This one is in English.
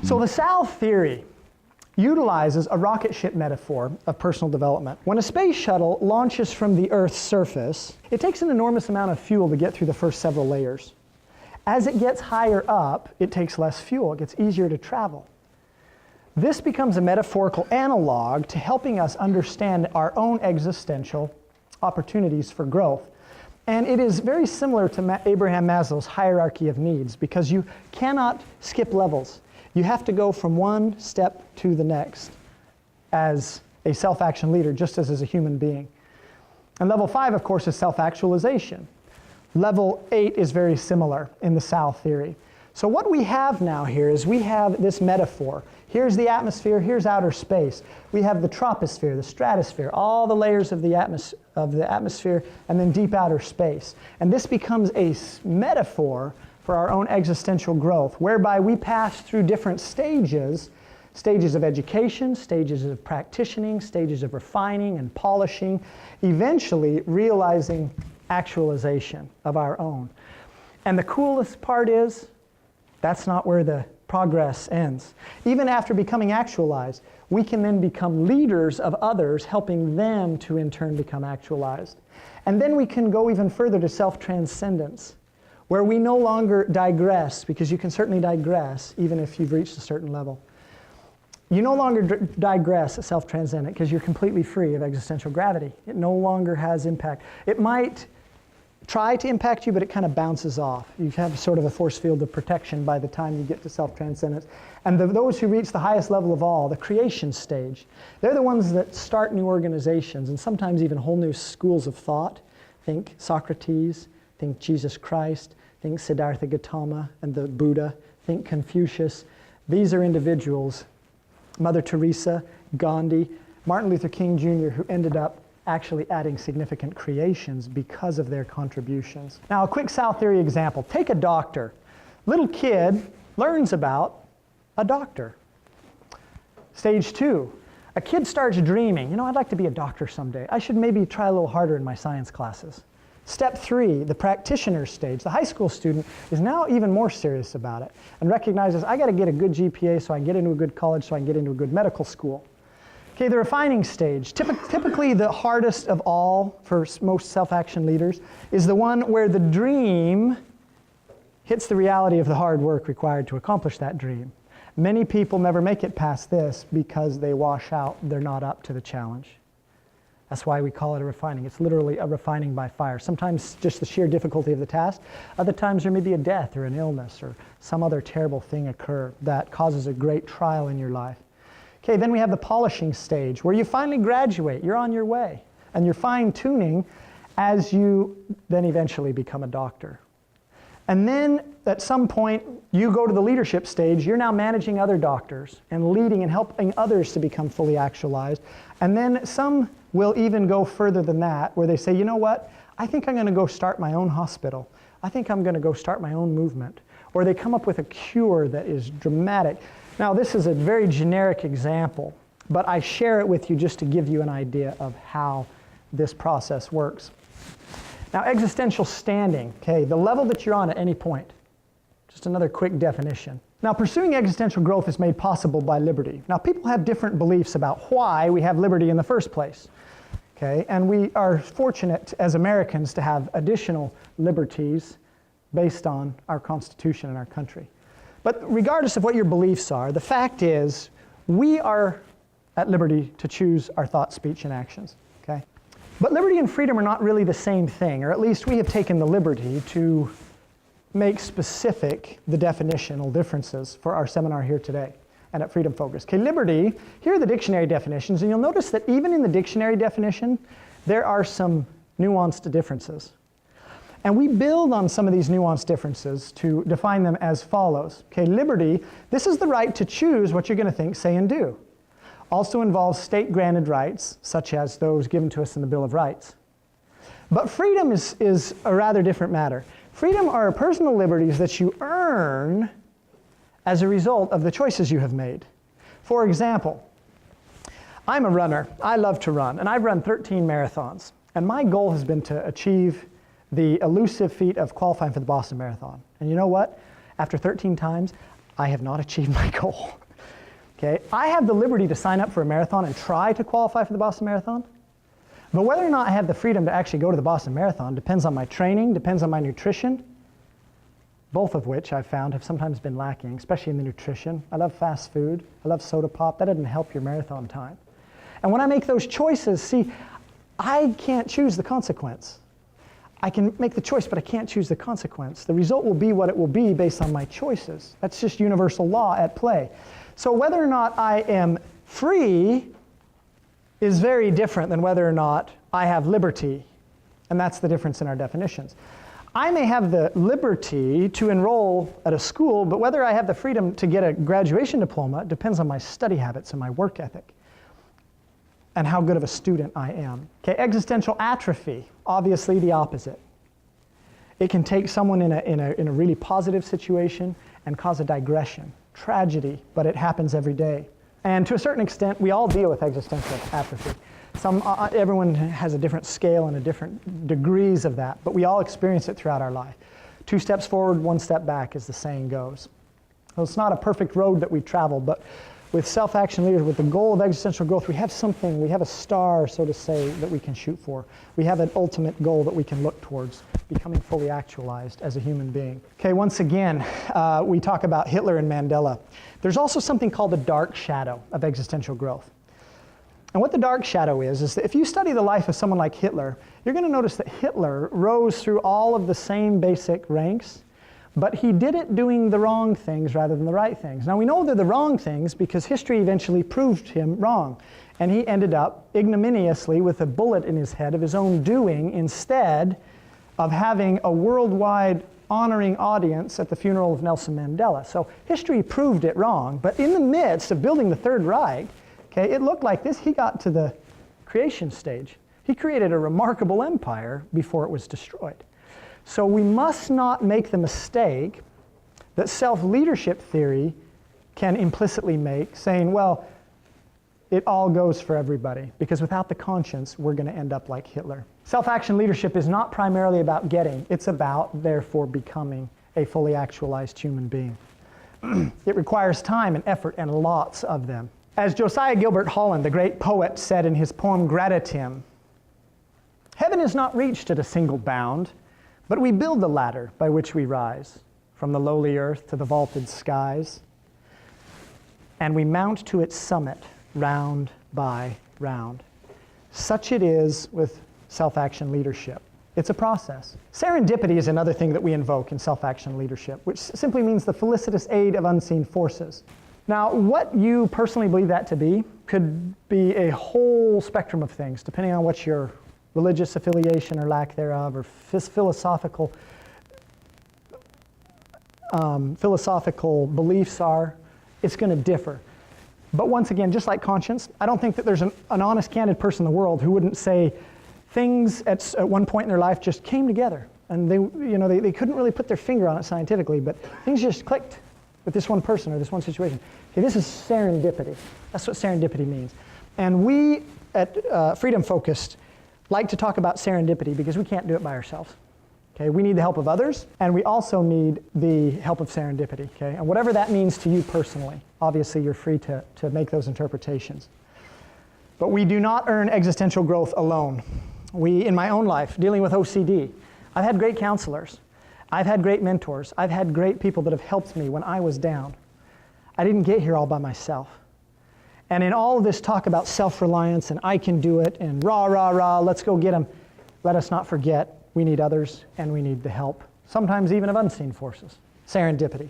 So the South theory utilizes a rocket ship metaphor of personal development. When a space shuttle launches from the Earth's surface, it takes an enormous amount of fuel to get through the first several layers. As it gets higher up, it takes less fuel. It gets easier to travel. This becomes a metaphorical analog to helping us understand our own existential opportunities for growth. And it is very similar to Abraham Maslow's hierarchy of needs, because you cannot skip levels. You have to go from one step to the next as a self-action leader, just as a human being. And level 5, of course, is self-actualization. Level 8 is very similar in the South theory. So what we have now here is we have this metaphor. Here's the atmosphere, here's outer space. We have the troposphere, the stratosphere, all the layers of the atmosphere, and then deep outer space. And this becomes a metaphor for our own existential growth, whereby we pass through different stages of education, stages of practicing, stages of refining and polishing, eventually realizing actualization of our own. And the coolest part is, that's not where the progress ends. Even after becoming actualized, we can then become leaders of others, helping them to in turn become actualized. And then we can go even further to self-transcendence, where we no longer digress, because you can certainly digress even if you've reached a certain level. You no longer digress at self-transcendent because you're completely free of existential gravity. It no longer has impact. It might try to impact you, but it kind of bounces off. You have sort of a force field of protection by the time you get to self-transcendence. And those who reach the highest level of all, the creation stage, they're the ones that start new organizations and sometimes even whole new schools of thought. Think Socrates, think Jesus Christ, think Siddhartha Gautama and the Buddha, think Confucius. These are individuals, Mother Teresa, Gandhi, Martin Luther King Jr., who ended up actually adding significant creations because of their contributions. Now, a quick South theory example. Take a doctor. Little kid learns about a doctor. Stage 2, a kid starts dreaming, you know, I'd like to be a doctor someday. I should maybe try a little harder in my science classes. Step 3, the practitioner stage. The high school student is now even more serious about it and recognizes, I got to get a good GPA so I can get into a good college, so I can get into a good medical school. Okay, the refining stage, typically the hardest of all for most self-action leaders, is the one where the dream hits the reality of the hard work required to accomplish that dream. Many people never make it past this because they wash out, they're not up to the challenge. That's why we call it a refining. It's literally a refining by fire. Sometimes just the sheer difficulty of the task. Other times there may be a death or an illness or some other terrible thing occur that causes a great trial in your life. Okay, then we have the polishing stage where you finally graduate. You're on your way. And you're fine-tuning as you then eventually become a doctor. And then at some point, you go to the leadership stage. You're now managing other doctors and leading and helping others to become fully actualized. And then some will even go further than that, where they say, you know what? I think I'm going to go start my own hospital. I think I'm going to go start my own movement. Or they come up with a cure that is dramatic. Now, this is a very generic example, but I share it with you just to give you an idea of how this process works. Now, existential standing, okay, the level that you're on at any point. Just another quick definition. Now, pursuing existential growth is made possible by liberty. Now, people have different beliefs about why we have liberty in the first place. Okay, and we are fortunate as Americans to have additional liberties based on our Constitution and our country. But regardless of what your beliefs are, the fact is we are at liberty to choose our thought, speech, and actions. Okay? But liberty and freedom are not really the same thing, or at least we have taken the liberty to make specific the definitional differences for our seminar here today and at Freedom Focus. Okay, liberty, here are the dictionary definitions, and you'll notice that even in the dictionary definition, there are some nuanced differences. And we build on some of these nuanced differences to define them as follows. Okay, liberty, this is the right to choose what you're going to think, say, and do. Also involves state-granted rights, such as those given to us in the Bill of Rights. But freedom is a rather different matter. Freedom are personal liberties that you earn as a result of the choices you have made. For example, I'm a runner. I love to run, and I've run 13 marathons. And my goal has been to achieve the elusive feat of qualifying for the Boston Marathon. And you know what? After 13 times, I have not achieved my goal. Okay? I have the liberty to sign up for a marathon and try to qualify for the Boston Marathon. But whether or not I have the freedom to actually go to the Boston Marathon depends on my training, depends on my nutrition, both of which I've found have sometimes been lacking, especially in the nutrition. I love fast food. I love soda pop. That doesn't help your marathon time. And when I make those choices, see, I can't choose the consequence. I can make the choice, but I can't choose the consequence. The result will be what it will be based on my choices. That's just universal law at play. So whether or not I am free is very different than whether or not I have liberty. And that's the difference in our definitions. I may have the liberty to enroll at a school, but whether I have the freedom to get a graduation diploma depends on my study habits and my work ethic and how good of a student I am. Okay, existential atrophy, obviously the opposite. It can take someone in a really positive situation and cause a digression, tragedy, but it happens every day. And to a certain extent, we all deal with existential atrophy. Everyone has a different scale and a different degrees of that, but we all experience it throughout our life. 2 steps forward, 1 step back, as the saying goes. So it's not a perfect road that we've traveled, but with self-action leaders, with the goal of existential growth, we have something, we have a star, so to say, that we can shoot for. We have an ultimate goal that we can look towards, becoming fully actualized as a human being. Okay, once again, we talk about Hitler and Mandela. There's also something called the dark shadow of existential growth. And what the dark shadow is that if you study the life of someone like Hitler, you're going to notice that Hitler rose through all of the same basic ranks, but he did it doing the wrong things rather than the right things. Now we know they're the wrong things because history eventually proved him wrong. And he ended up ignominiously with a bullet in his head of his own doing instead of having a worldwide honoring audience at the funeral of Nelson Mandela. So history proved it wrong, but in the midst of building the Third Reich, okay, it looked like this. He got to the creation stage. He created a remarkable empire before it was destroyed. So we must not make the mistake that self-leadership theory can implicitly make, saying, well, it all goes for everybody, because without the conscience, we're going to end up like Hitler. Self-action leadership is not primarily about getting, it's about, therefore, becoming a fully actualized human being. It requires time and effort and lots of them. As Josiah Gilbert Holland, the great poet, said in his poem Gradatim, heaven is not reached at a single bound, but we build the ladder by which we rise, from the lowly earth to the vaulted skies, and we mount to its summit round by round. Such it is with self-action leadership. It's a process. Serendipity is another thing that we invoke in self-action leadership, which simply means the felicitous aid of unseen forces. Now, what you personally believe that to be could be a whole spectrum of things, depending on what your religious affiliation or lack thereof, or philosophical beliefs are. It's going to differ. But once again, just like conscience, I don't think that there's an honest, candid person in the world who wouldn't say things at one point in their life just came together, and they couldn't really put their finger on it scientifically, but things just clicked with this one person or this one situation. Okay, this is serendipity. That's what serendipity means. And we at Freedom Focused like to talk about serendipity because we can't do it by ourselves. Okay, we need the help of others, and we also need the help of serendipity. Okay, and whatever that means to you personally, obviously you're free to make those interpretations. But we do not earn existential growth alone. In my own life, dealing with OCD, I've had great counselors. I've had great mentors. I've had great people that have helped me when I was down. I didn't get here all by myself. And in all of this talk about self-reliance and I can do it and rah, rah, rah, let's go get them, let us not forget we need others and we need the help, sometimes even of unseen forces. Serendipity.